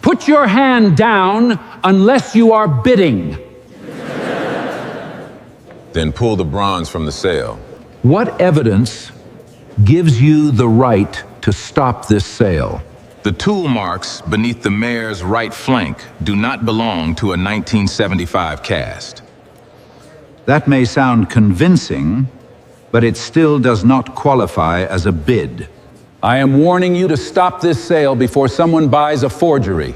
Put your hand down unless you are bidding. Then pull the bronze from the sale. What evidence gives you the right to stop this sale? The tool marks beneath the mare's right flank do not belong to a 1975 cast. That may sound convincing, but it still does not qualify as a bid. I am warning you to stop this sale before someone buys a forgery.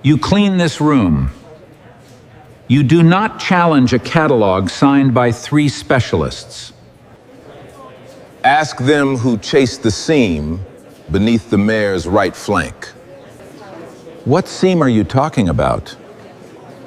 You clean this room. You do not challenge a catalog signed by 3 specialists. Ask them who chased the seam beneath the mare's right flank. What seam are you talking about?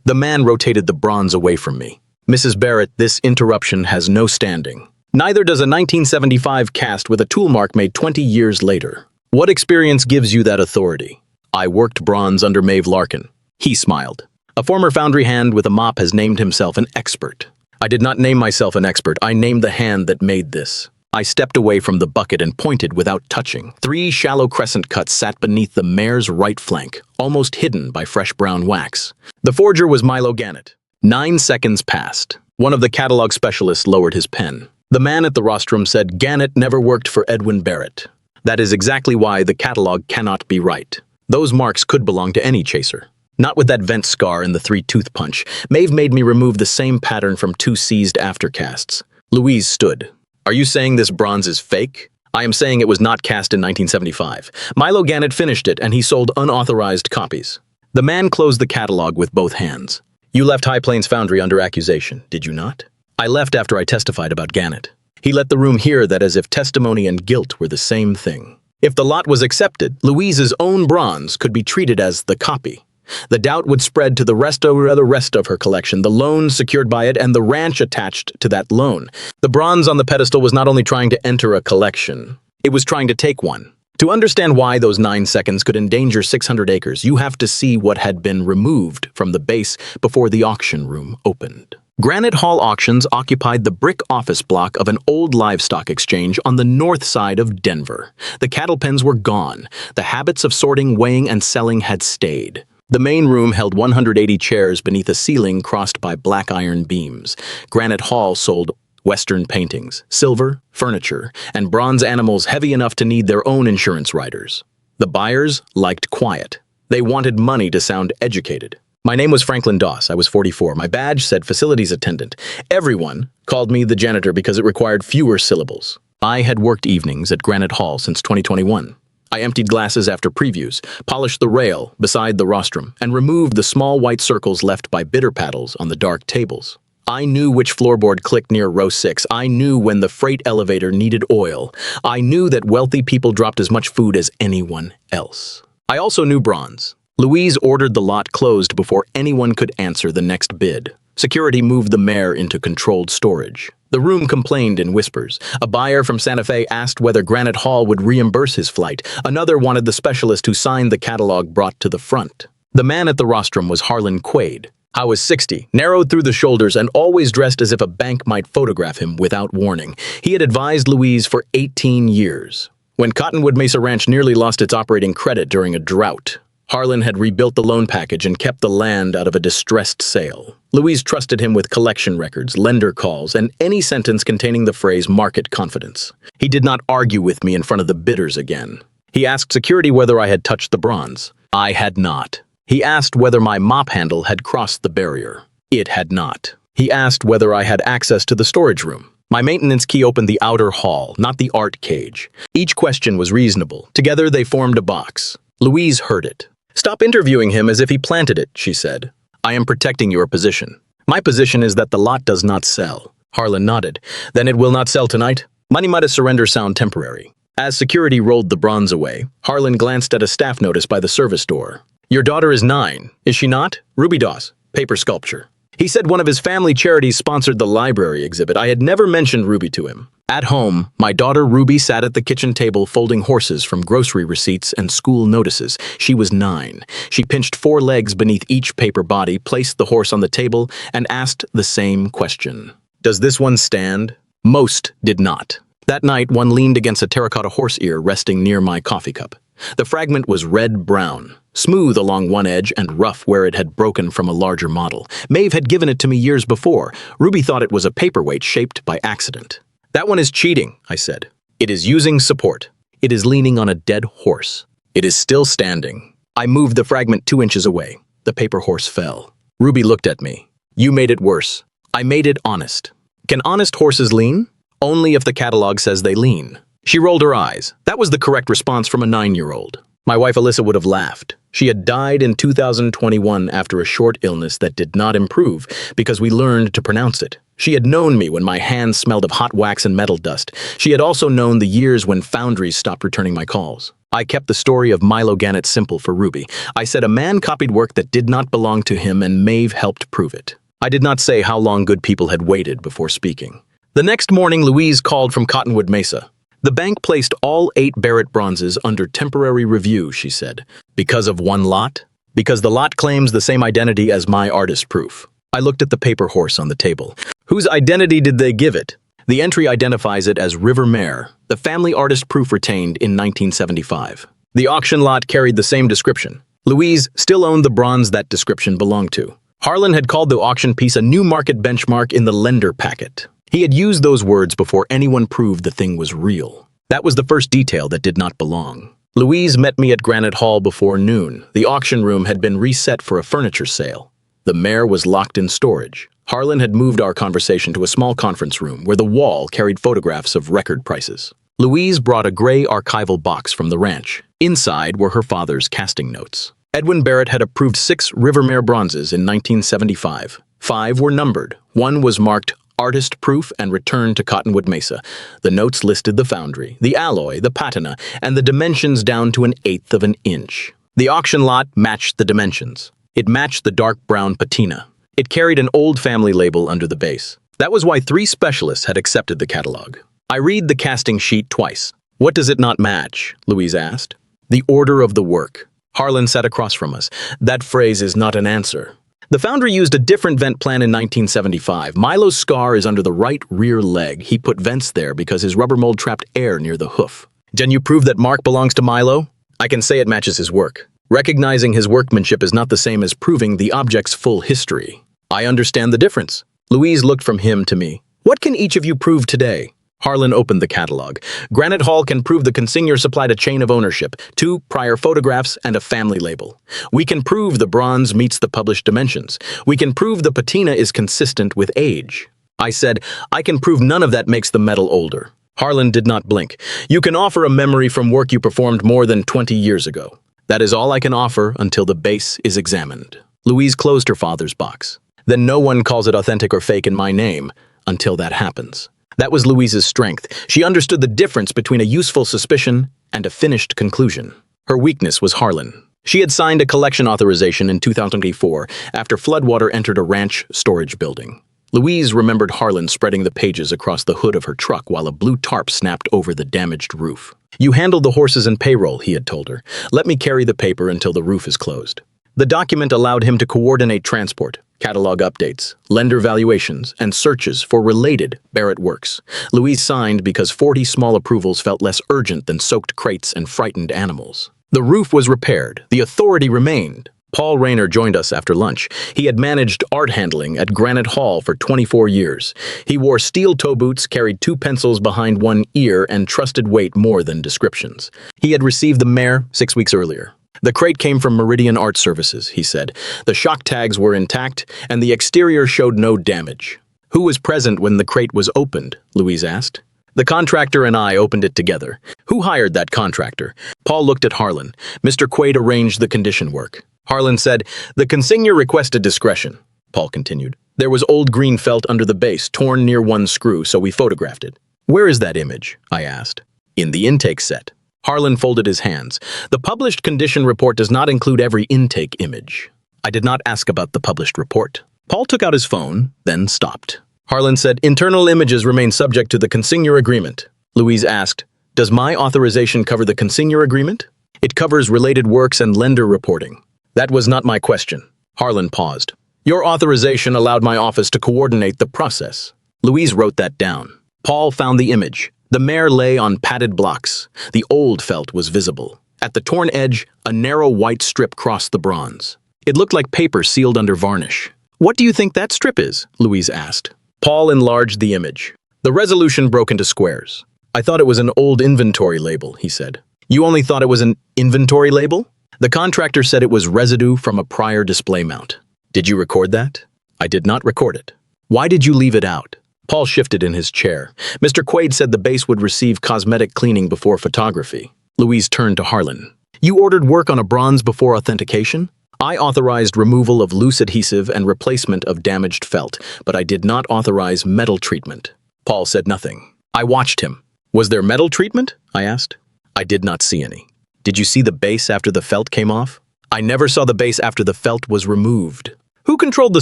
The man rotated the bronze away from me. Mrs. Barrett, this interruption has no standing. Neither does a 1975 cast with a tool mark made 20 years later. What experience gives you that authority? I worked bronze under Maeve Larkin. He smiled. A former foundry hand with a mop has named himself an expert. I did not name myself an expert. I named the hand that made this. I stepped away from the bucket and pointed without touching. 3 shallow crescent cuts sat beneath the mare's right flank, almost hidden by fresh brown wax. The forger was Milo Gannett. 9 seconds passed. One of the catalog specialists lowered his pen. The man at the rostrum said Gannett never worked for Edwin Barrett. That is exactly why the catalog cannot be right. Those marks could belong to any chaser. Not with that vent scar and the 3-tooth punch. Maeve made me remove the same pattern from 2 seized aftercasts. Louise stood. Are you saying this bronze is fake? I am saying it was not cast in 1975. Milo Gannett finished it and he sold unauthorized copies. The man closed the catalog with both hands. You left High Plains Foundry under accusation, did you not? I left after I testified about Gannett. He let the room hear that as if testimony and guilt were the same thing. If the lot was accepted, Louise's own bronze could be treated as the copy. The doubt would spread to the rest of her collection, the loan secured by it and the ranch attached to that loan. The bronze on the pedestal was not only trying to enter a collection, it was trying to take one. To understand why those 9 seconds could endanger 600 acres, you have to see what had been removed from the base before the auction room opened. Granite Hall Auctions occupied the brick office block of an old livestock exchange on the north side of Denver. The cattle pens were gone. The habits of sorting, weighing, and selling had stayed. The main room held 180 chairs beneath a ceiling crossed by black iron beams. Granite Hall sold Western paintings, silver, furniture, and bronze animals heavy enough to need their own insurance riders. The buyers liked quiet. They wanted money to sound educated. My name was Franklin Doss. I was 44. My badge said facilities attendant. Everyone called me the janitor because it required fewer syllables. I had worked evenings at Granite Hall since 2021. I emptied glasses after previews, polished the rail beside the rostrum, and removed the small white circles left by bitter paddles on the dark tables. I knew which floorboard clicked near row 6. I knew when the freight elevator needed oil. I knew that wealthy people dropped as much food as anyone else. I also knew bronze. Louise ordered the lot closed before anyone could answer the next bid. Security moved the mare into controlled storage. The room complained in whispers. A buyer from Santa Fe asked whether Granite Hall would reimburse his flight. Another wanted the specialist who signed the catalog brought to the front. The man at the rostrum was Harlan Quaid. I was 60, narrowed through the shoulders, and always dressed as if a bank might photograph him without warning. He had advised Louise for 18 years. When Cottonwood Mesa Ranch nearly lost its operating credit during a drought, Harlan had rebuilt the loan package and kept the land out of a distressed sale. Louise trusted him with collection records, lender calls, and any sentence containing the phrase market confidence. He did not argue with me in front of the bidders again. He asked security whether I had touched the bronze. I had not. He asked whether my mop handle had crossed the barrier. It had not. He asked whether I had access to the storage room. My maintenance key opened the outer hall, not the art cage. Each question was reasonable. Together they formed a box. Louise heard it. Stop interviewing him as if he planted it, she said. I am protecting your position. My position is that the lot does not sell. Harlan nodded. Then it will not sell tonight? Money might surrender sound temporary. As security rolled the bronze away, Harlan glanced at a staff notice by the service door. Your daughter is 9, is she not? Ruby Doss, paper sculpture. He said one of his family charities sponsored the library exhibit. I had never mentioned Ruby to him. At home, my daughter Ruby sat at the kitchen table folding horses from grocery receipts and school notices. She was 9. She pinched 4 legs beneath each paper body, placed the horse on the table, and asked the same question. Does this one stand? Most did not. That night, one leaned against a terracotta horse ear resting near my coffee cup. The fragment was red-brown, smooth along one edge and rough where it had broken from a larger model. Maeve had given it to me years before. Ruby thought it was a paperweight shaped by accident. "That one is cheating," I said. "It is using support. It is leaning on a dead horse. It is still standing." I moved the fragment 2 inches away. The paper horse fell. Ruby looked at me. "You made it worse." "I made it honest." "Can honest horses lean?" "Only if the catalog says they lean." She rolled her eyes. That was the correct response from a 9-year-old. My wife Alyssa would have laughed. She had died in 2021 after a short illness that did not improve because we learned to pronounce it. She had known me when my hands smelled of hot wax and metal dust. She had also known the years when foundries stopped returning my calls. I kept the story of Milo Gannett simple for Ruby. I said a man copied work that did not belong to him and Maeve helped prove it. I did not say how long good people had waited before speaking. The next morning, Louise called from Cottonwood Mesa. "The bank placed all 8 Barrett bronzes under temporary review," she said. "Because of one lot?" "Because the lot claims the same identity as my artist proof." I looked at the paper horse on the table. "Whose identity did they give it?" "The entry identifies it as River Mare, the family artist proof retained in 1975. The auction lot carried the same description. Louise still owned the bronze that description belonged to. Harlan had called the auction piece a new market benchmark in the lender packet. He had used those words before anyone proved the thing was real. That was the first detail that did not belong. Louise met me at Granite Hall before noon. The auction room had been reset for a furniture sale. The mare was locked in storage. Harlan had moved our conversation to a small conference room where the wall carried photographs of record prices. Louise brought a gray archival box from the ranch. Inside were her father's casting notes. Edwin Barrett had approved 6 Rivermare bronzes in 1975. 5 were numbered. 1 was marked Artist Proof and returned to Cottonwood Mesa. The notes listed the foundry, the alloy, the patina, and the dimensions down to 1/8 of an inch. The auction lot matched the dimensions. It matched the dark brown patina. It carried an old family label under the base. That was why 3 specialists had accepted the catalog. I read the casting sheet twice. "What does it not match?" Louise asked. "The order of the work." Harlan sat across from us. "That phrase is not an answer." The foundry used a different vent plan in 1975. Milo's scar is under the right rear leg. He put vents there because his rubber mold trapped air near the hoof. "Can you prove that mark belongs to Milo?" "I can say it matches his work. Recognizing his workmanship is not the same as proving the object's full history." "I understand the difference." Louise looked from him to me. "What can each of you prove today?" Harlan opened the catalog. "Granite Hall can prove the consignor supplied a chain of ownership, 2 prior photographs, and a family label. We can prove the bronze meets the published dimensions. We can prove the patina is consistent with age." I said, "I can prove none of that makes the metal older." Harlan did not blink. "You can offer a memory from work you performed more than 20 years ago. That is all I can offer until the base is examined." Louise closed her father's box. "Then no one calls it authentic or fake in my name until that happens." That was Louise's strength. She understood the difference between a useful suspicion and a finished conclusion. Her weakness was Harlan. She had signed a collection authorization in 2004 after floodwater entered a ranch storage building. Louise remembered Harlan spreading the pages across the hood of her truck while a blue tarp snapped over the damaged roof. "You handle the horses and payroll," he had told her. "Let me carry the paper until the roof is closed." The document allowed him to coordinate transport, catalog updates, lender valuations, and searches for related Barrett works. Louise signed because 40 small approvals felt less urgent than soaked crates and frightened animals. The roof was repaired. The authority remained. Paul Rayner joined us after lunch. He had managed art handling at Granite Hall for 24 years. He wore steel toe boots, carried 2 pencils behind one ear, and trusted weight more than descriptions. He had received the mare 6 weeks earlier. "The crate came from Meridian Art Services," he said. "The shock tags were intact, and the exterior showed no damage." "Who was present when the crate was opened?" Louise asked. "The contractor and I opened it together." "Who hired that contractor?" Paul looked at Harlan. "Mr. Quaid arranged the condition work." Harlan said, "The consignor requested discretion." Paul continued. "There was old green felt under the base, torn near one screw, so we photographed it." "Where is that image?" I asked. "In the intake set." Harlan folded his hands. "The published condition report does not include every intake image." I did not ask about the published report. Paul took out his phone, then stopped. Harlan said, "Internal images remain subject to the consignor agreement." Louise asked, "Does my authorization cover the consignor agreement?" "It covers related works and lender reporting." "That was not my question." Harlan paused. "Your authorization allowed my office to coordinate the process." Louise wrote that down. Paul found the image. The mare lay on padded blocks. The old felt was visible. At the torn edge, a narrow white strip crossed the bronze. It looked like paper sealed under varnish. "What do you think that strip is?" Louise asked. Paul enlarged the image. The resolution broke into squares. "I thought it was an old inventory label," he said. "You only thought it was an inventory label?" The contractor said it was residue from a prior display mount. "Did you record that?" "I did not record it." "Why did you leave it out?" Paul shifted in his chair. "Mr. Quaid said the base would receive cosmetic cleaning before photography." Louise turned to Harlan. "You ordered work on a bronze before authentication?" "I authorized removal of loose adhesive and replacement of damaged felt, but I did not authorize metal treatment." Paul said nothing. I watched him. "Was there metal treatment?" I asked. "I did not see any." "Did you see the base after the felt came off?" "I never saw the base after the felt was removed." "Who controlled the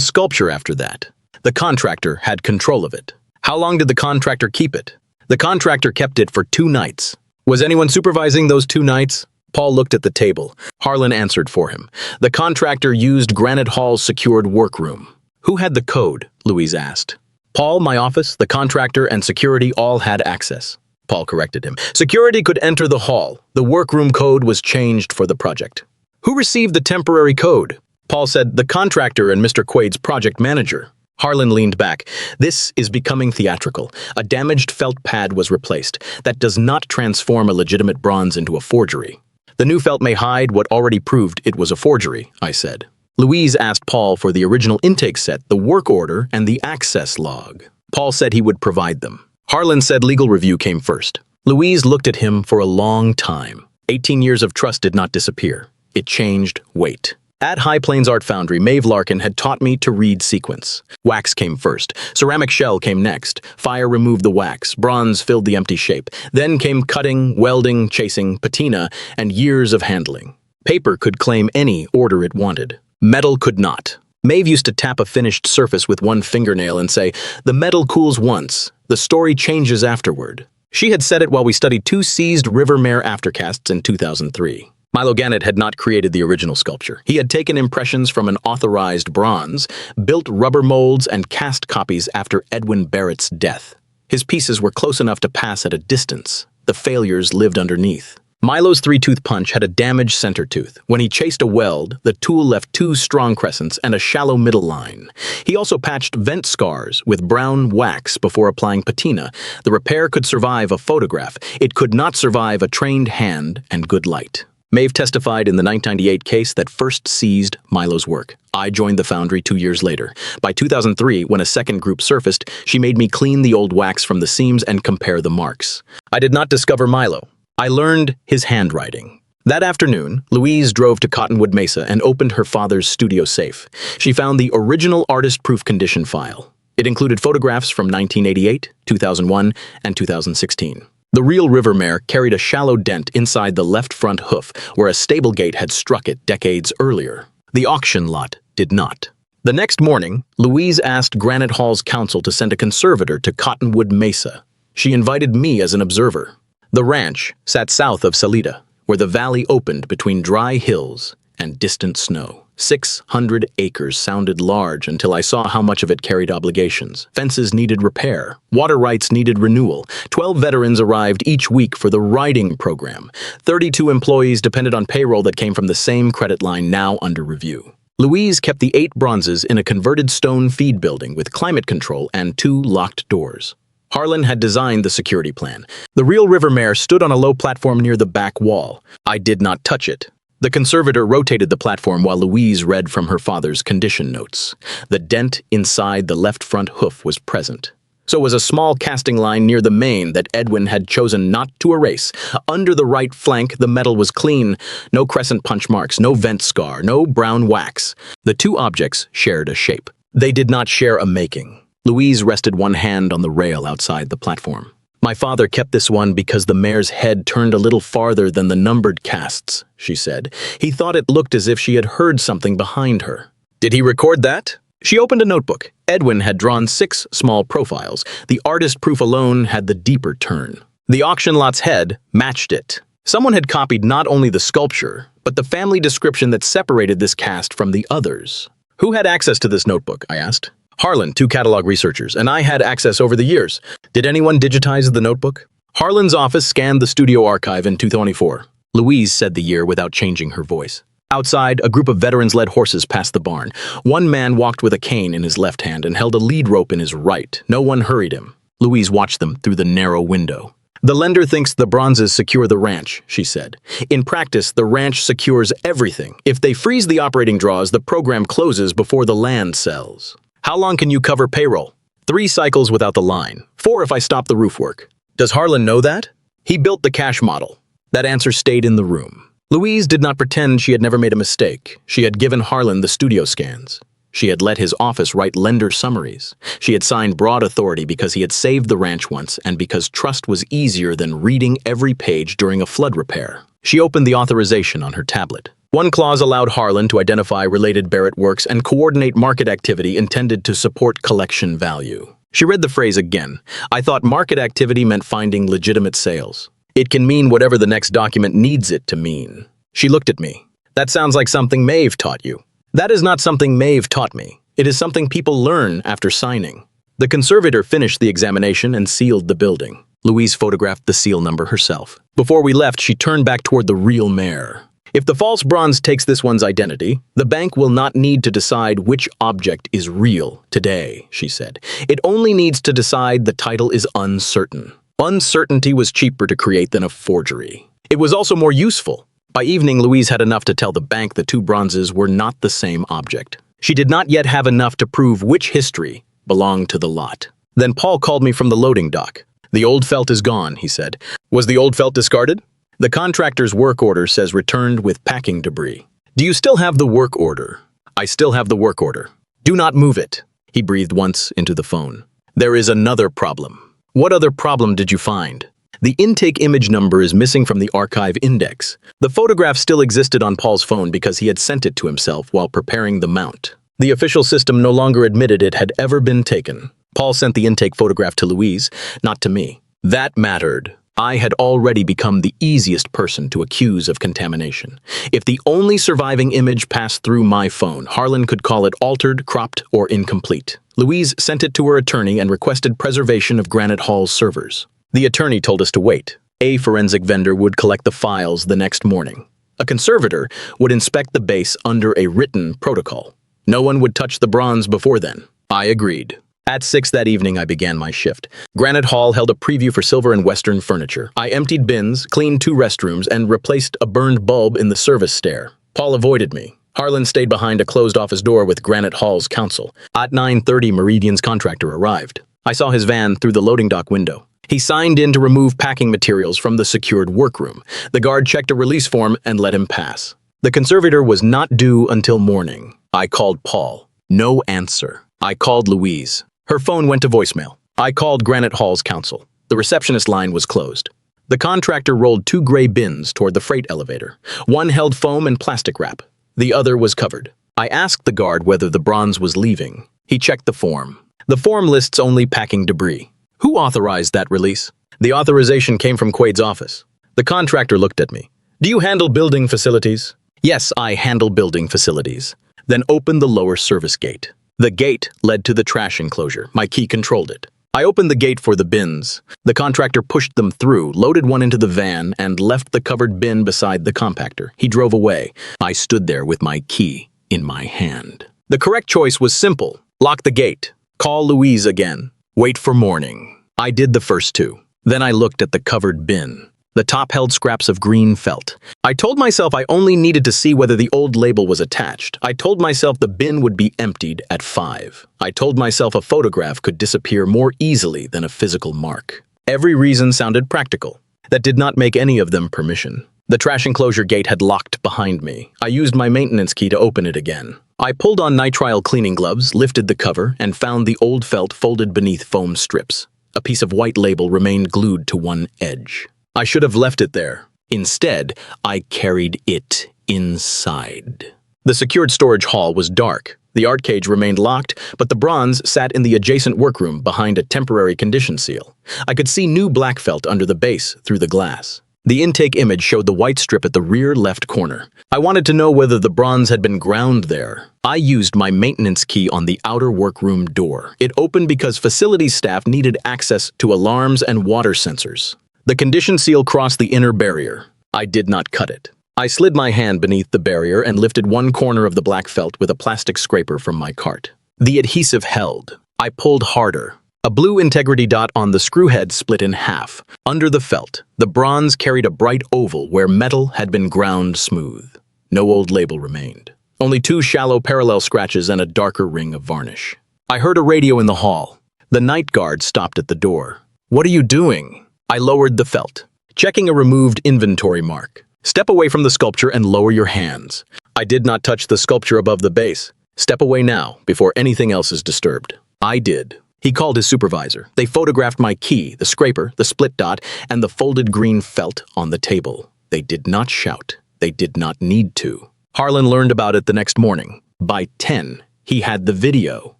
sculpture after that?" "The contractor had control of it." "How long did the contractor keep it?" "The contractor kept it for 2 nights." "Was anyone supervising those 2 nights?" Paul looked at the table. Harlan answered for him. "The contractor used Granite Hall's secured workroom." "Who had the code?" Louise asked. "Paul, my office, the contractor, and security all had access." Paul corrected him. "Security could enter the hall. The workroom code was changed for the project." "Who received the temporary code?" Paul said, "The contractor and Mr. Quaid's project manager." Harlan leaned back. "This is becoming theatrical. A damaged felt pad was replaced. That does not transform a legitimate bronze into a forgery." "The new felt may hide what already proved it was a forgery," I said. Louise asked Paul for the original intake set, the work order, and the access log. Paul said he would provide them. Harlan said legal review came first. Louise looked at him for a long time. 18 years of trust did not disappear. It changed weight. At High Plains Art Foundry, Maeve Larkin had taught me to read sequence. Wax came first. Ceramic shell came next. Fire removed the wax. Bronze filled the empty shape. Then came cutting, welding, chasing, patina, and years of handling. Paper could claim any order it wanted. Metal could not. Maeve used to tap a finished surface with one fingernail and say, "The metal cools once. The story changes afterward." She had said it while we studied 2 seized River Mare aftercasts in 2003. Milo Gannett had not created the original sculpture. He had taken impressions from an authorized bronze, built rubber molds, and cast copies after Edwin Barrett's death. His pieces were close enough to pass at a distance. The failures lived underneath. Milo's 3-tooth punch had a damaged center tooth. When he chased a weld, the tool left 2 strong crescents and a shallow middle line. He also patched vent scars with brown wax before applying patina. The repair could survive a photograph. It could not survive a trained hand and good light. Maeve testified in the 1998 case that first seized Milo's work. I joined the foundry 2 years later. By 2003, when a second group surfaced, she made me clean the old wax from the seams and compare the marks. I did not discover Milo. I learned his handwriting. That afternoon, Louise drove to Cottonwood Mesa and opened her father's studio safe. She found the original artist-proof condition file. It included photographs from 1988, 2001, and 2016. The real River Mare carried a shallow dent inside the left front hoof where a stable gate had struck it decades earlier. The auction lot did not. The next morning, Louise asked Granite Hall's counsel to send a conservator to Cottonwood Mesa. She invited me as an observer. The ranch sat south of Salida, where the valley opened between dry hills and distant snow. 600 acres sounded large until I saw how much of it carried obligations. Fences needed repair. Water rights needed renewal. 12 veterans arrived each week for the riding program. 32 employees depended on payroll that came from the same credit line now under review. Louise kept the 8 bronzes in a converted stone feed building with climate control and 2 locked doors. Harlan had designed the security plan. The real River Mare stood on a low platform near the back wall. I did not touch it. The conservator rotated the platform while Louise read from her father's condition notes. The dent inside the left front hoof was present. So was a small casting line near the mane that Edwin had chosen not to erase. Under the right flank, the metal was clean. No crescent punch marks, no vent scar, no brown wax. The 2 objects shared a shape. They did not share a making. Louise rested one hand on the rail outside the platform. My father kept this one because the mare's head turned a little farther than the numbered casts, she said. He thought it looked as if she had heard something behind her. Did he record that? She opened a notebook. Edwin had drawn 6 small profiles. The artist proof alone had the deeper turn. The auction lot's head matched it. Someone had copied not only the sculpture, but the family description that separated this cast from the others. Who had access to this notebook? I asked. Harlan, 2 catalog researchers, and I had access over the years. Did anyone digitize the notebook? Harlan's office scanned the studio archive in 2024. Louise said the year without changing her voice. Outside, a group of veterans led horses past the barn. One man walked with a cane in his left hand and held a lead rope in his right. No one hurried him. Louise watched them through the narrow window. The lender thinks the bronzes secure the ranch, she said. In practice, the ranch secures everything. If they freeze the operating draws, the program closes before the land sells. How long can you cover payroll? 3 cycles without the line. 4 if I stop the roof work. Does Harlan know that? He built the cash model. That answer stayed in the room. Louise did not pretend she had never made a mistake. She had given Harlan the studio scans. She had let his office write lender summaries. She had signed broad authority because he had saved the ranch once and because trust was easier than reading every page during a flood repair. She opened the authorization on her tablet. One clause allowed Harlan to identify related Barrett works and coordinate market activity intended to support collection value. She read the phrase again. I thought market activity meant finding legitimate sales. It can mean whatever the next document needs it to mean. She looked at me. That sounds like something Maeve taught you. That is not something Maeve taught me. It is something people learn after signing. The conservator finished the examination and sealed the building. Louise photographed the seal number herself. Before we left, she turned back toward the real mayor. If the false bronze takes this one's identity, the bank will not need to decide which object is real today, she said. It only needs to decide the title is uncertain. Uncertainty was cheaper to create than a forgery. It was also more useful. By evening, Louise had enough to tell the bank the 2 bronzes were not the same object. She did not yet have enough to prove which history belonged to the lot. Then Paul called me from the loading dock. The old felt is gone, he said. Was the old felt discarded? The contractor's work order says returned with packing debris. Do you still have the work order? I still have the work order. Do not move it. He breathed once into the phone. There is another problem. What other problem did you find? The intake image number is missing from the archive index. The photograph still existed on Paul's phone because he had sent it to himself while preparing the mount. The official system no longer admitted it had ever been taken. Paul sent the intake photograph to Louise, not to me. That mattered. I had already become the easiest person to accuse of contamination. If the only surviving image passed through my phone, Harlan could call it altered, cropped, or incomplete. Louise sent it to her attorney and requested preservation of Granite Hall's servers. The attorney told us to wait. A forensic vendor would collect the files the next morning. A conservator would inspect the base under a written protocol. No one would touch the bronze before then. I agreed. At 6 that evening, I began my shift. Granite Hall held a preview for silver and western furniture. I emptied bins, cleaned 2 restrooms, and replaced a burned bulb in the service stair. Paul avoided me. Harlan stayed behind a closed office door with Granite Hall's counsel. At 9:30, Meridian's contractor arrived. I saw his van through the loading dock window. He signed in to remove packing materials from the secured workroom. The guard checked a release form and let him pass. The conservator was not due until morning. I called Paul. No answer. I called Louise. Her phone went to voicemail. I called Granite Hall's counsel. The receptionist line was closed. The contractor rolled 2 gray bins toward the freight elevator. One held foam and plastic wrap. The other was covered. I asked the guard whether the bronze was leaving. He checked the form. The form lists only packing debris. Who authorized that release? The authorization came from Quaid's office. The contractor looked at me. Do you handle building facilities? Yes, I handle building facilities. Then open the lower service gate. The gate led to the trash enclosure. My key controlled it. I opened the gate for the bins. The contractor pushed them through, loaded one into the van, and left the covered bin beside the compactor. He drove away. I stood there with my key in my hand. The correct choice was simple. Lock the gate. Call Louise again. Wait for morning. I did the first 2. Then I looked at the covered bin. The top held scraps of green felt. I told myself I only needed to see whether the old label was attached. I told myself the bin would be emptied at 5. I told myself a photograph could disappear more easily than a physical mark. Every reason sounded practical. That did not make any of them permission. The trash enclosure gate had locked behind me. I used my maintenance key to open it again. I pulled on nitrile cleaning gloves, lifted the cover, and found the old felt folded beneath foam strips. A piece of white label remained glued to one edge. I should have left it there. Instead, I carried it inside. The secured storage hall was dark. The art cage remained locked, but the bronze sat in the adjacent workroom behind a temporary condition seal. I could see new black felt under the base through the glass. The intake image showed the white strip at the rear left corner. I wanted to know whether the bronze had been ground there. I used my maintenance key on the outer workroom door. It opened because facilities staff needed access to alarms and water sensors. The condition seal crossed the inner barrier. I did not cut it. I slid my hand beneath the barrier and lifted one corner of the black felt with a plastic scraper from my cart. The adhesive held. I pulled harder. A blue integrity dot on the screw head split in half. Under the felt, the bronze carried a bright oval where metal had been ground smooth. No old label remained. Only 2 shallow parallel scratches and a darker ring of varnish. I heard a radio in the hall. The night guard stopped at the door. "What are you doing?" I lowered the felt, checking a removed inventory mark. "Step away from the sculpture and lower your hands." I did not touch the sculpture above the base. "Step away now, before anything else is disturbed." I did. He called his supervisor. They photographed my key, the scraper, the split dot, and the folded green felt on the table. They did not shout. They did not need to. Harlan learned about it the next morning. By 10, he had the video.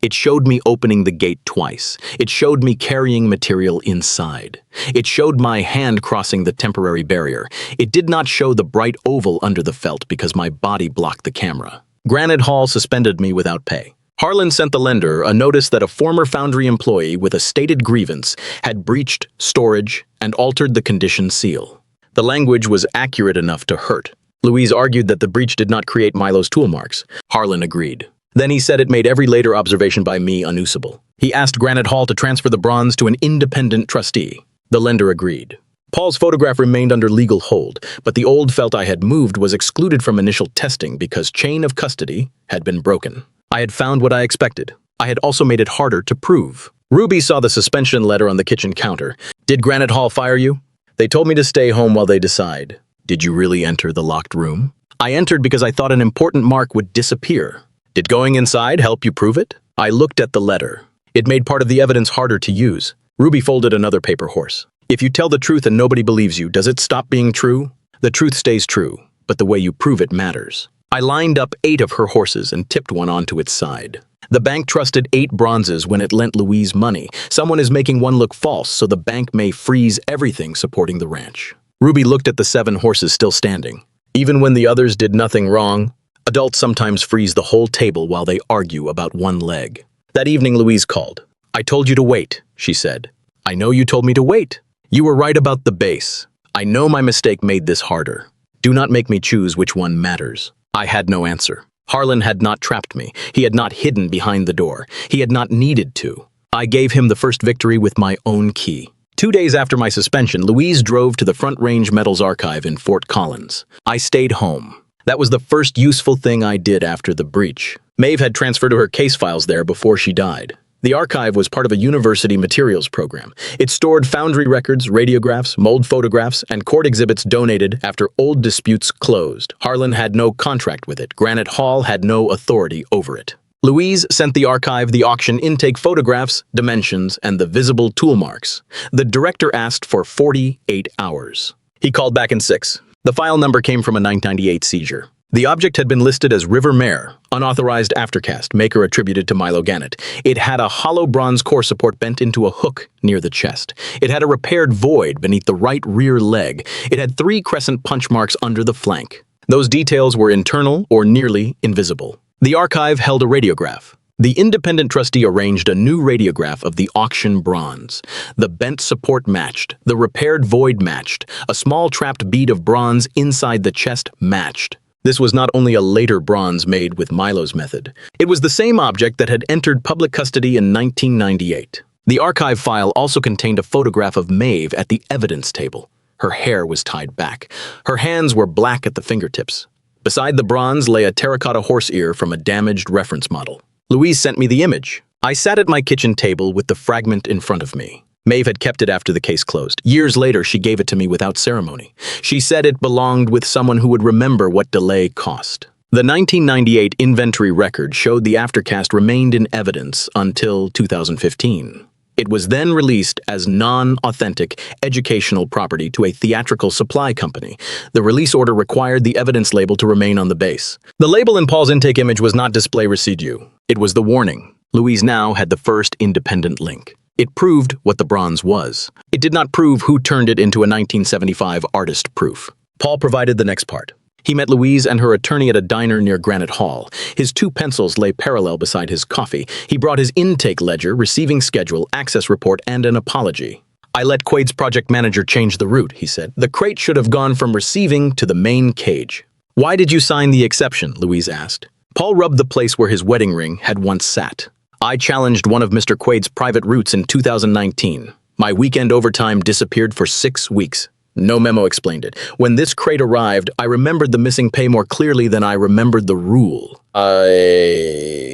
It showed me opening the gate twice. It showed me carrying material inside. It showed my hand crossing the temporary barrier. It did not show the bright oval under the felt because my body blocked the camera. Granite Hall suspended me without pay. Harlan sent the lender a notice that a former foundry employee with a stated grievance had breached storage and altered the condition seal. The language was accurate enough to hurt. Louise argued that the breach did not create Milo's tool marks. Harlan agreed. Then he said it made every later observation by me unusable. He asked Granite Hall to transfer the bronze to an independent trustee. The lender agreed. Paul's photograph remained under legal hold, but the old felt I had moved was excluded from initial testing because chain of custody had been broken. I had found what I expected. I had also made it harder to prove. Ruby saw the suspension letter on the kitchen counter. "Did Granite Hall fire you?" "They told me to stay home while they decide." "Did you really enter the locked room?" "I entered because I thought an important mark would disappear." "Did going inside help you prove it?" I looked at the letter. It made part of the evidence harder to use. Ruby folded another paper horse. "If you tell the truth and nobody believes you, does it stop being true?" "The truth stays true, but the way you prove it matters." I lined up 8 of her horses and tipped one onto its side. The bank trusted 8 bronzes when it lent Louise money. Someone is making one look false, so the bank may freeze everything supporting the ranch. Ruby looked at the 7 horses still standing. Even when the others did nothing wrong, adults sometimes freeze the whole table while they argue about one leg. That evening, Louise called. "I told you to wait," she said. "I know you told me to wait. You were right about the base. I know my mistake made this harder. Do not make me choose which one matters." I had no answer. Harlan had not trapped me. He had not hidden behind the door. He had not needed to. I gave him the first victory with my own key. 2 days after my suspension, Louise drove to the Front Range Metals Archive in Fort Collins. I stayed home. That was the first useful thing I did after the breach. Maeve had transferred to her case files there before she died. The archive was part of a university materials program. It stored foundry records, radiographs, mold photographs, and court exhibits donated after old disputes closed. Harlan had no contract with it. Granite Hall had no authority over it. Louise sent the archive the auction intake photographs, dimensions, and the visible tool marks. The director asked for 48 hours. He called back in 6. The file number came from a 998 seizure. The object had been listed as River Mare, unauthorized aftercast, maker attributed to Milo Gannett. It had a hollow bronze core support bent into a hook near the chest. It had a repaired void beneath the right rear leg. It had 3 crescent punch marks under the flank. Those details were internal or nearly invisible. The archive held a radiograph. The independent trustee arranged a new radiograph of the auction bronze. The bent support matched. The repaired void matched. A small trapped bead of bronze inside the chest matched. This was not only a later bronze made with Milo's method. It was the same object that had entered public custody in 1998. The archive file also contained a photograph of Maeve at the evidence table. Her hair was tied back. Her hands were black at the fingertips. Beside the bronze lay a terracotta horse ear from a damaged reference model. Louise sent me the image. I sat at my kitchen table with the fragment in front of me. Maeve had kept it after the case closed. Years later, she gave it to me without ceremony. She said it belonged with someone who would remember what delay cost. The 1998 inventory record showed the aftercast remained in evidence until 2015. It was then released as non-authentic educational property to a theatrical supply company. The release order required the evidence label to remain on the base. The label in Paul's intake image was not display residue. It was the warning. Louise now had the first independent link. It proved what the bronze was. It did not prove who turned it into a 1975 artist proof. Paul provided the next part. He met Louise and her attorney at a diner near Granite Hall. His 2 pencils lay parallel beside his coffee. He brought his intake ledger, receiving schedule, access report, and an apology. I let Quaid's project manager change the route, he said. The crate should have gone from receiving to the main cage. Why did you sign the exception? Louise asked. Paul rubbed the place where his wedding ring had once sat. I challenged one of Mr. Quaid's private routes in 2019. My weekend overtime disappeared for 6 weeks. No memo explained it. When this crate arrived, I remembered the missing pay more clearly than I remembered the rule.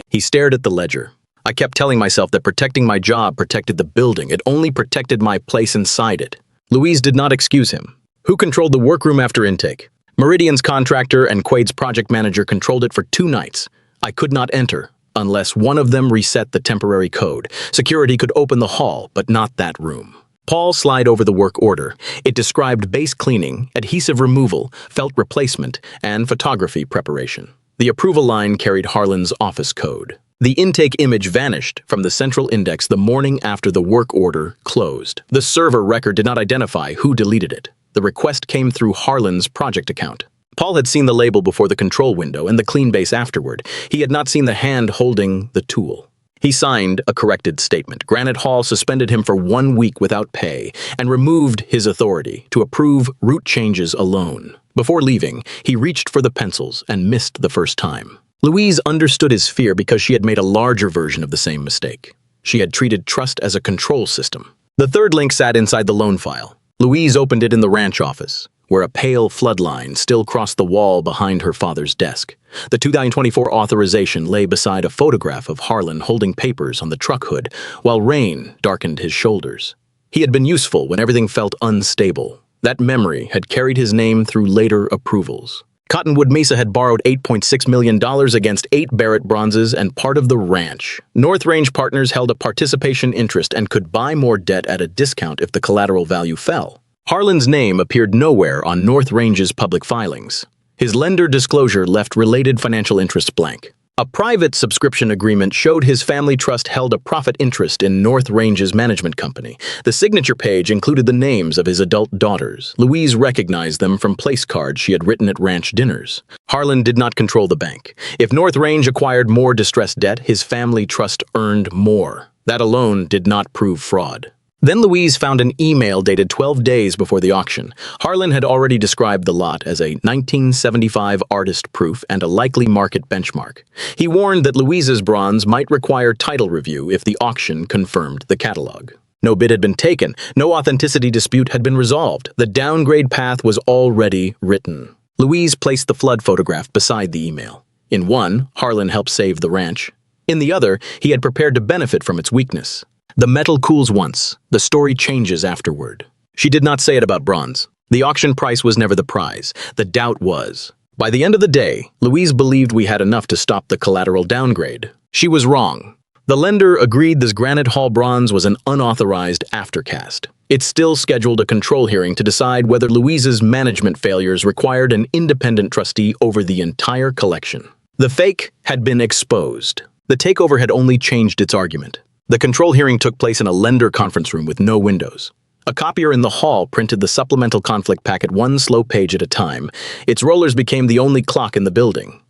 He stared at the ledger. I kept telling myself that protecting my job protected the building. It only protected my place inside it. Louise did not excuse him. Who controlled the workroom after intake? Meridian's contractor and Quaid's project manager controlled it for 2 nights. I could not enter unless one of them reset the temporary code. Security could open the hall, but not that room. Paul slid over the work order. It described base cleaning, adhesive removal, felt replacement, and photography preparation. The approval line carried Harlan's office code. The intake image vanished from the central index the morning after the work order closed. The server record did not identify who deleted it. The request came through Harlan's project account. Paul had seen the label before the control window and the clean base afterward. He had not seen the hand holding the tool. He signed a corrected statement. Granite Hall suspended him for 1 week without pay and removed his authority to approve route changes alone. Before leaving, he reached for the pencils and missed the first time. Louise understood his fear because she had made a larger version of the same mistake. She had treated trust as a control system. The third link sat inside the loan file. Louise opened it in the ranch office, where a pale flood line still crossed the wall behind her father's desk. The 2024 authorization lay beside a photograph of Harlan holding papers on the truck hood, while rain darkened his shoulders. He had been useful when everything felt unstable. That memory had carried his name through later approvals. Cottonwood Mesa had borrowed $8.6 million against 8 Barrett bronzes and part of the ranch. North Range Partners held a participation interest and could buy more debt at a discount if the collateral value fell. Harlan's name appeared nowhere on North Range's public filings. His lender disclosure left related financial interests blank. A private subscription agreement showed his family trust held a profit interest in North Range's management company. The signature page included the names of his adult daughters. Louise recognized them from place cards she had written at ranch dinners. Harlan did not control the bank. If North Range acquired more distressed debt, his family trust earned more. That alone did not prove fraud. Then Louise found an email dated 12 days before the auction. Harlan had already described the lot as a 1975 artist proof and a likely market benchmark. He warned that Louise's bronze might require title review if the auction confirmed the catalog. No bid had been taken. No authenticity dispute had been resolved. The downgrade path was already written. Louise placed the flood photograph beside the email. In one, Harlan helped save the ranch. In the other, he had prepared to benefit from its weakness. The metal cools once, the story changes afterward. She did not say it about bronze. The auction price was never the prize. The doubt was. By the end of the day, Louise believed we had enough to stop the collateral downgrade. She was wrong. The lender agreed this Granite Hall bronze was an unauthorized aftercast. It still scheduled a control hearing to decide whether Louise's management failures required an independent trustee over the entire collection. The fake had been exposed. The takeover had only changed its argument. The control hearing took place in a lender conference room with no windows. A copier in the hall printed the supplemental conflict packet 1 slow page at a time. Its rollers became the only clock in the building.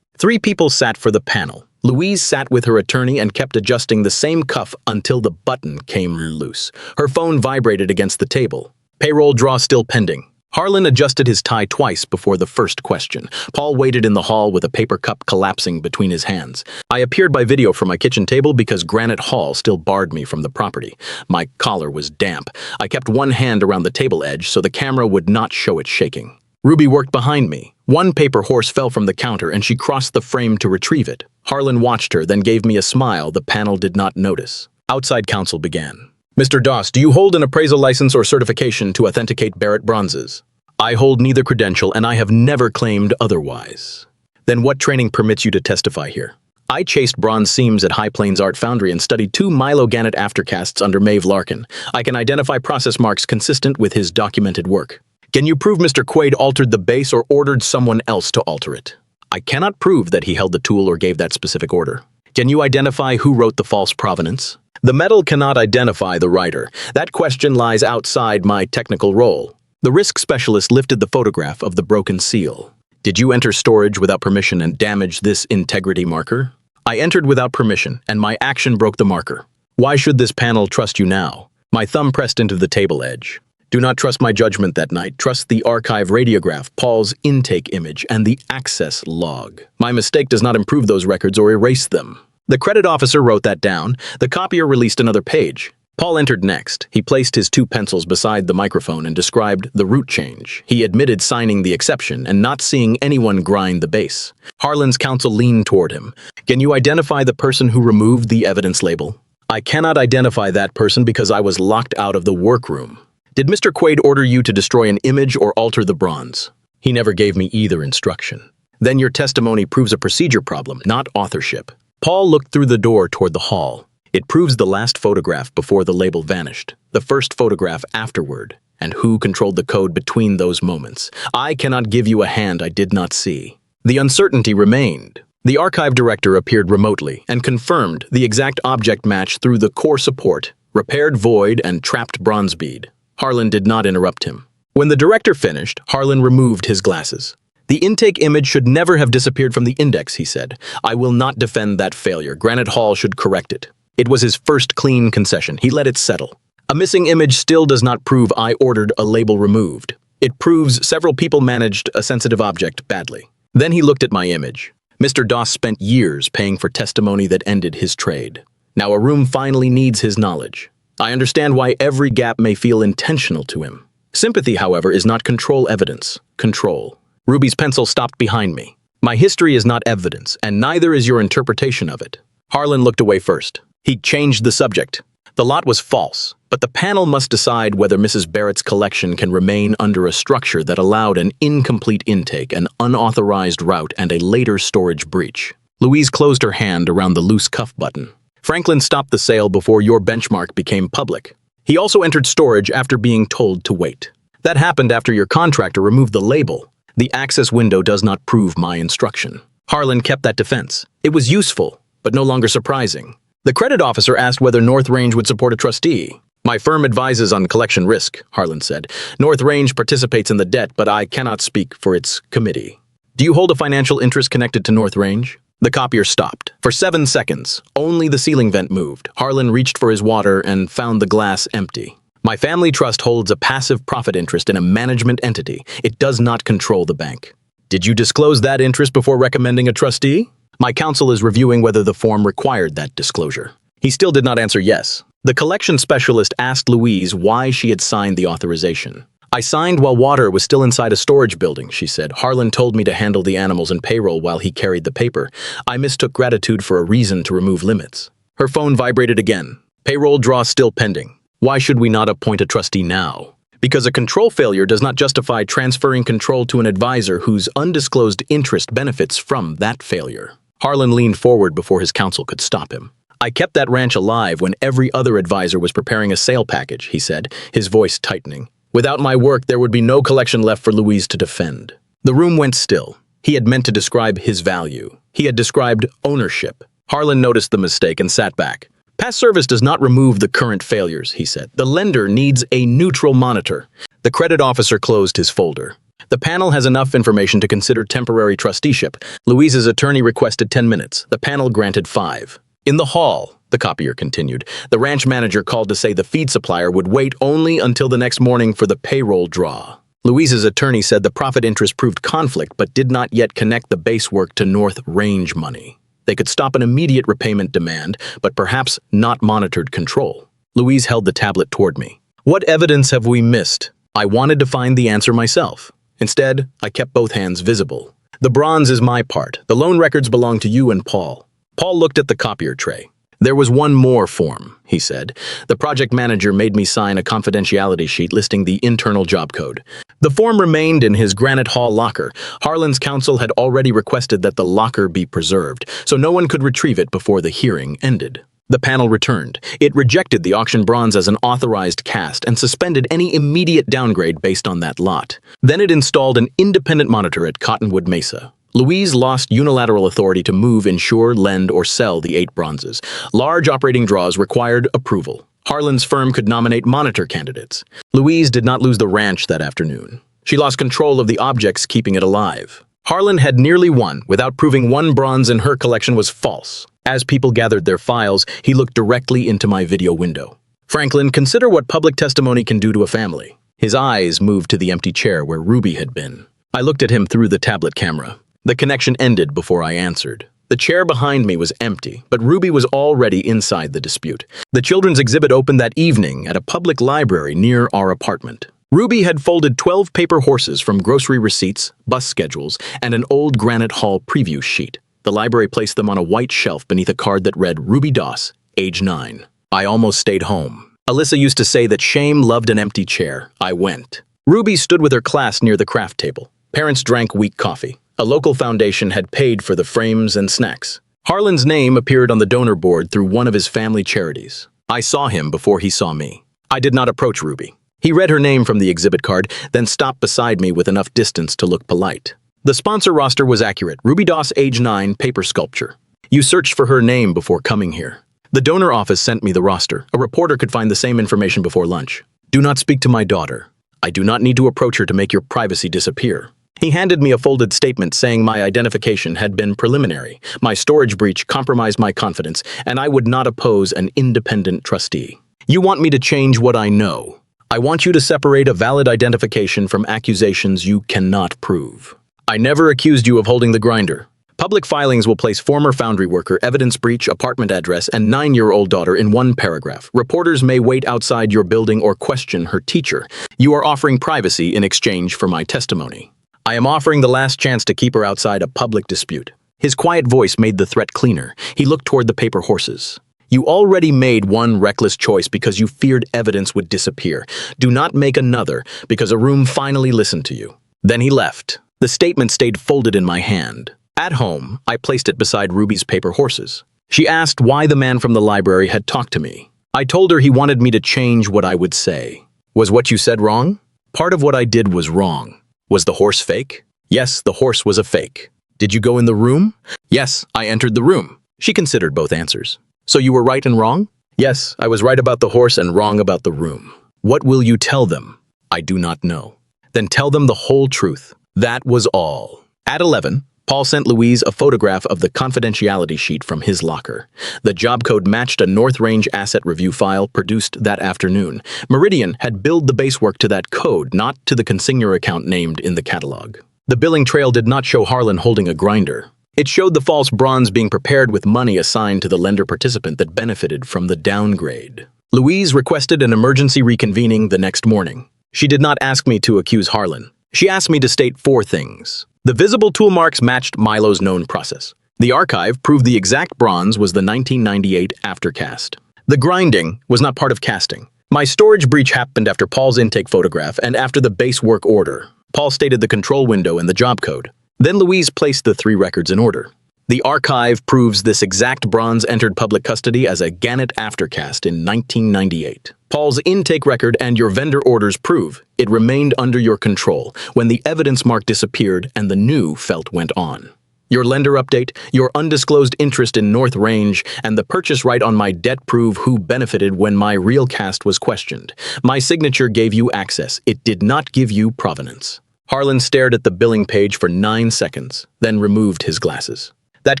3 people sat for the panel. Louise sat with her attorney and kept adjusting the same cuff until the button came loose. Her phone vibrated against the table. Payroll draw still pending. Harlan adjusted his tie twice before the first question. Paul waited in the hall with a paper cup collapsing between his hands. I appeared by video from my kitchen table because Granite Hall still barred me from the property. My collar was damp. I kept one hand around the table edge so the camera would not show it shaking. Ruby worked behind me. One paper horse fell from the counter and she crossed the frame to retrieve it. Harlan watched her, then gave me a smile the panel did not notice. Outside counsel began. Mr. Doss, do you hold an appraisal license or certification to authenticate Barrett bronzes? I hold neither credential and I have never claimed otherwise. Then what training permits you to testify here? I chased bronze seams at High Plains Art Foundry and studied 2 Milo Gannett aftercasts under Maeve Larkin. I can identify process marks consistent with his documented work. Can you prove Mr. Quaid altered the base or ordered someone else to alter it? I cannot prove that he held the tool or gave that specific order. Can you identify who wrote the false provenance? The metal cannot identify the writer. That question lies outside my technical role. The risk specialist lifted the photograph of the broken seal. Did you enter storage without permission and damage this integrity marker? I entered without permission, and my action broke the marker. Why should this panel trust you now? My thumb pressed into the table edge. Do not trust my judgment that night. Trust the archive radiograph, Paul's intake image, and the access log. My mistake does not improve those records or erase them. The credit officer wrote that down. The copier released another page. Paul entered next. He placed his 2 pencils beside the microphone and described the route change. He admitted signing the exception and not seeing anyone grind the base. Harlan's counsel leaned toward him. Can you identify the person who removed the evidence label? I cannot identify that person because I was locked out of the workroom. Did Mr. Quaid order you to destroy an image or alter the bronze? He never gave me either instruction. Then your testimony proves a procedure problem, not authorship. Paul looked through the door toward the hall. It proves the last photograph before the label vanished, the first photograph afterward, and who controlled the code between those moments. I cannot give you a hand I did not see. The uncertainty remained. The archive director appeared remotely and confirmed the exact object match through the core support, repaired void, and trapped bronze bead. Harlan did not interrupt him. When the director finished, Harlan removed his glasses. The intake image should never have disappeared from the index, he said. I will not defend that failure. Granite Hall should correct it. It was his first clean concession. He let it settle. A missing image still does not prove I ordered a label removed. It proves several people managed a sensitive object badly. Then he looked at my image. Mr. Doss spent years paying for testimony that ended his trade. Now a room finally needs his knowledge. I understand why every gap may feel intentional to him. Sympathy, however, is not control evidence. Control. Ruby's pencil stopped behind me. My history is not evidence, and neither is your interpretation of it. Harlan looked away first. He changed the subject. The lot was false, but the panel must decide whether Mrs. Barrett's collection can remain under a structure that allowed an incomplete intake, an unauthorized route, and a later storage breach. Louise closed her hand around the loose cuff button. Franklin stopped the sale before your benchmark became public. He also entered storage after being told to wait. That happened after your contractor removed the label. The access window does not prove my instruction. Harlan kept that defense. It was useful, but no longer surprising. The credit officer asked whether North Range would support a trustee. My firm advises on collection risk, Harlan said. North Range participates in the debt, but I cannot speak for its committee. Do you hold a financial interest connected to North Range? The copier stopped. For 7 seconds, only the ceiling vent moved. Harlan reached for his water and found the glass empty. My family trust holds a passive profit interest in a management entity. It does not control the bank. Did you disclose that interest before recommending a trustee? My counsel is reviewing whether the form required that disclosure. He still did not answer yes. The collection specialist asked Louise why she had signed the authorization. I signed while water was still inside a storage building, she said. Harlan told me to handle the animals and payroll while he carried the paper. I mistook gratitude for a reason to remove limits. Her phone vibrated again. Payroll draw still pending. Why should we not appoint a trustee now? Because a control failure does not justify transferring control to an advisor whose undisclosed interest benefits from that failure. Harlan leaned forward before his counsel could stop him. I kept that ranch alive when every other advisor was preparing a sale package, he said, his voice tightening. Without my work, there would be no collection left for Louise to defend. The room went still. He had meant to describe his value. He had described ownership. Harlan noticed the mistake and sat back. Past service does not remove the current failures, he said. The lender needs a neutral monitor. The credit officer closed his folder. The panel has enough information to consider temporary trusteeship. Louise's attorney requested 10 minutes. The panel granted 5. In the hall, the copier continued, the ranch manager called to say the feed supplier would wait only until the next morning for the payroll draw. Louise's attorney said the profit interest proved conflict but did not yet connect the base work to North Range money. They could stop an immediate repayment demand, but perhaps not monitored control. Louise held the tablet toward me. What evidence have we missed? I wanted to find the answer myself. Instead, I kept both hands visible. The bronze is my part. The loan records belong to you and Paul. Paul looked at the copier tray. There was one more form, he said. The project manager made me sign a confidentiality sheet listing the internal job code. The form remained in his Granite Hall locker. Harlan's counsel had already requested that the locker be preserved, so no one could retrieve it before the hearing ended. The panel returned. It rejected the auction bronze as an authorized cast and suspended any immediate downgrade based on that lot. Then it installed an independent monitor at Cottonwood Mesa. Louise lost unilateral authority to move, insure, lend, or sell the 8 bronzes. Large operating draws required approval. Harlan's firm could nominate monitor candidates. Louise did not lose the ranch that afternoon. She lost control of the objects keeping it alive. Harlan had nearly won without proving one bronze in her collection was false. As people gathered their files, he looked directly into my video window. Franklin, consider what public testimony can do to a family. His eyes moved to the empty chair where Ruby had been. I looked at him through the tablet camera. The connection ended before I answered. The chair behind me was empty, but Ruby was already inside the dispute. The children's exhibit opened that evening at a public library near our apartment. Ruby had folded 12 paper horses from grocery receipts, bus schedules, and an old Granite Hall preview sheet. The library placed them on a white shelf beneath a card that read, Ruby Doss, age 9. I almost stayed home. Alyssa used to say that shame loved an empty chair. I went. Ruby stood with her class near the craft table. Parents drank weak coffee. A local foundation had paid for the frames and snacks. Harlan's name appeared on the donor board through one of his family charities. I saw him before he saw me. I did not approach Ruby. He read her name from the exhibit card, then stopped beside me with enough distance to look polite. The sponsor roster was accurate. Ruby Doss, age 9, paper sculpture. You searched for her name before coming here. The donor office sent me the roster. A reporter could find the same information before lunch. Do not speak to my daughter. I do not need to approach her to make your privacy disappear. He handed me a folded statement saying my identification had been preliminary. My storage breach compromised my confidence, and I would not oppose an independent trustee. You want me to change what I know. I want you to separate a valid identification from accusations you cannot prove. I never accused you of holding the grinder. Public filings will place former foundry worker, evidence breach, apartment address, and 9-year-old daughter in one paragraph. Reporters may wait outside your building or question her teacher. You are offering privacy in exchange for my testimony. I am offering the last chance to keep her outside a public dispute. His quiet voice made the threat cleaner. He looked toward the paper horses. You already made one reckless choice because you feared evidence would disappear. Do not make another because a room finally listened to you. Then he left. The statement stayed folded in my hand. At home, I placed it beside Ruby's paper horses. She asked why the man from the library had talked to me. I told her he wanted me to change what I would say. Was what you said wrong? Part of what I did was wrong. Was the horse fake? Yes, the horse was a fake. Did you go in the room? Yes, I entered the room. She considered both answers. So you were right and wrong? Yes, I was right about the horse and wrong about the room. What will you tell them? I do not know. Then tell them the whole truth. That was all. At 11, Paul sent Louise a photograph of the confidentiality sheet from his locker. The job code matched a North Range asset review file produced that afternoon. Meridian had billed the base work to that code, not to the consignor account named in the catalog. The billing trail did not show Harlan holding a grinder. It showed the false bronze being prepared with money assigned to the lender participant that benefited from the downgrade. Louise requested an emergency reconvening the next morning. She did not ask me to accuse Harlan. She asked me to state 4 things. The visible tool marks matched Milo's known process. The archive proved the exact bronze was the 1998 aftercast. The grinding was not part of casting. My storage breach happened after Paul's intake photograph and after the base work order. Paul stated the control window and the job code. Then Louise placed the 3 records in order. The archive proves this exact bronze entered public custody as a Gannett aftercast in 1998. Paul's intake record and your vendor orders prove it remained under your control when the evidence mark disappeared and the new felt went on. Your lender update, your undisclosed interest in North Range, and the purchase right on my debt prove who benefited when my real cast was questioned. My signature gave you access. It did not give you provenance. Harlan stared at the billing page for 9 seconds, then removed his glasses. That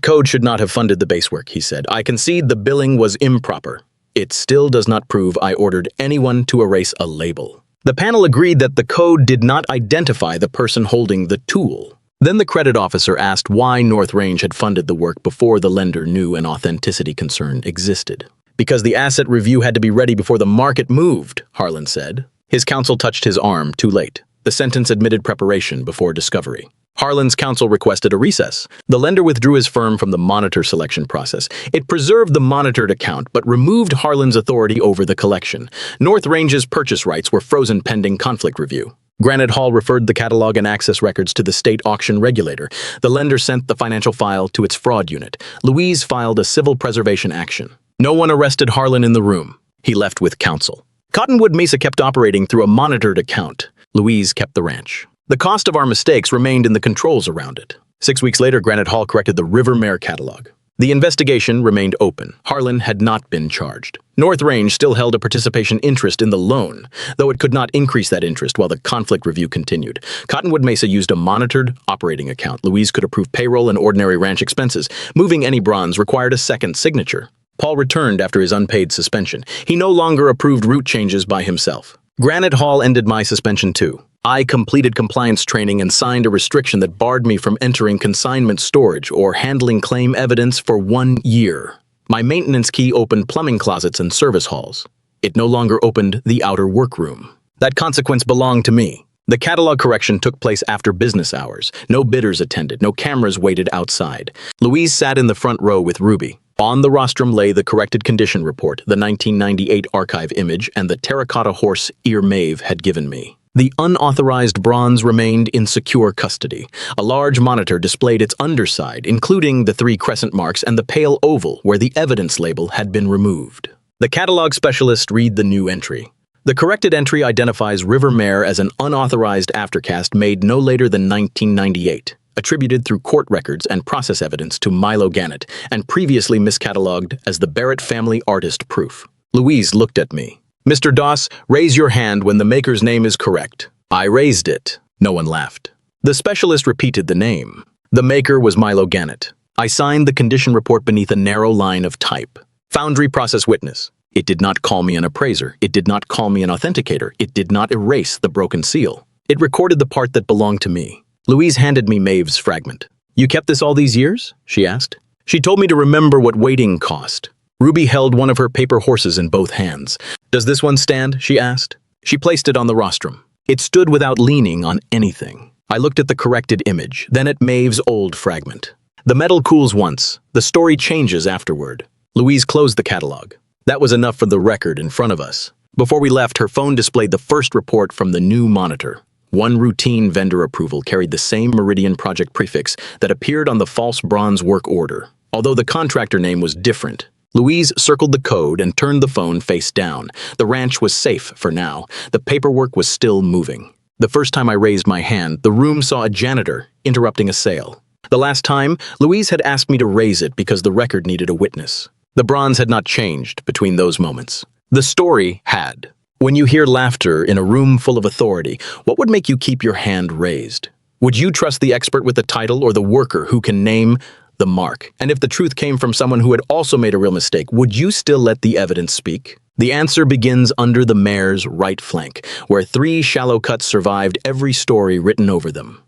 code should not have funded the base work, he said. I concede the billing was improper. It still does not prove I ordered anyone to erase a label. The panel agreed that the code did not identify the person holding the tool. Then the credit officer asked why North Range had funded the work before the lender knew an authenticity concern existed. Because the asset review had to be ready before the market moved, Harlan said. His counsel touched his arm too late. The sentence admitted preparation before discovery. Harlan's counsel requested a recess. The lender withdrew his firm from the monitor selection process. It preserved the monitored account, but removed Harlan's authority over the collection. North Range's purchase rights were frozen pending conflict review. Granite Hall referred the catalog and access records to the state auction regulator. The lender sent the financial file to its fraud unit. Louise filed a civil preservation action. No one arrested Harlan in the room. He left with counsel. Cottonwood Mesa kept operating through a monitored account. Louise kept the ranch. The cost of our mistakes remained in the controls around it. 6 weeks later, Granite Hall corrected the River Mare catalog. The investigation remained open. Harlan had not been charged. North Range still held a participation interest in the loan, though it could not increase that interest while the conflict review continued. Cottonwood Mesa used a monitored operating account. Louise could approve payroll and ordinary ranch expenses. Moving any bronze required a second signature. Paul returned after his unpaid suspension. He no longer approved route changes by himself. Granite Hall ended my suspension too. I completed compliance training and signed a restriction that barred me from entering consignment storage or handling claim evidence for 1 year. My maintenance key opened plumbing closets and service halls. It no longer opened the outer workroom. That consequence belonged to me. The catalog correction took place after business hours. No bidders attended, no cameras waited outside. Louise sat in the front row with Ruby. On the rostrum lay the corrected condition report, the 1998 archive image, and the terracotta horse ear Maeve had given me. The unauthorized bronze remained in secure custody. A large monitor displayed its underside, including the 3 crescent marks and the pale oval where the evidence label had been removed. The catalog specialist read the new entry. The corrected entry identifies River Mare as an unauthorized aftercast made no later than 1998. Attributed through court records and process evidence to Milo Gannett, and previously miscatalogued as the Barrett family artist proof. Louise looked at me. Mr. Doss, raise your hand when the maker's name is correct. I raised it. No one laughed. The specialist repeated the name. The maker was Milo Gannett. I signed the condition report beneath a narrow line of type. Foundry process witness. It did not call me an appraiser. It did not call me an authenticator. It did not erase the broken seal. It recorded the part that belonged to me. Louise handed me Maeve's fragment. You kept this all these years? She asked. She told me to remember what waiting cost. Ruby held one of her paper horses in both hands. Does this one stand? She asked. She placed it on the rostrum. It stood without leaning on anything. I looked at the corrected image, then at Maeve's old fragment. The metal cools once. The story changes afterward. Louise closed the catalog. That was enough for the record in front of us. Before we left, her phone displayed the first report from the new monitor. One routine vendor approval carried the same Meridian project prefix that appeared on the false bronze work order. Although the contractor name was different, Louise circled the code and turned the phone face down. The ranch was safe for now. The paperwork was still moving. The first time I raised my hand, the room saw a janitor interrupting a sale. The last time, Louise had asked me to raise it because the record needed a witness. The bronze had not changed between those moments. The story had. When you hear laughter in a room full of authority, what would make you keep your hand raised? Would you trust the expert with the title or the worker who can name the mark? And if the truth came from someone who had also made a real mistake, would you still let the evidence speak? The answer begins under the mare's right flank, where 3 shallow cuts survived every story written over them.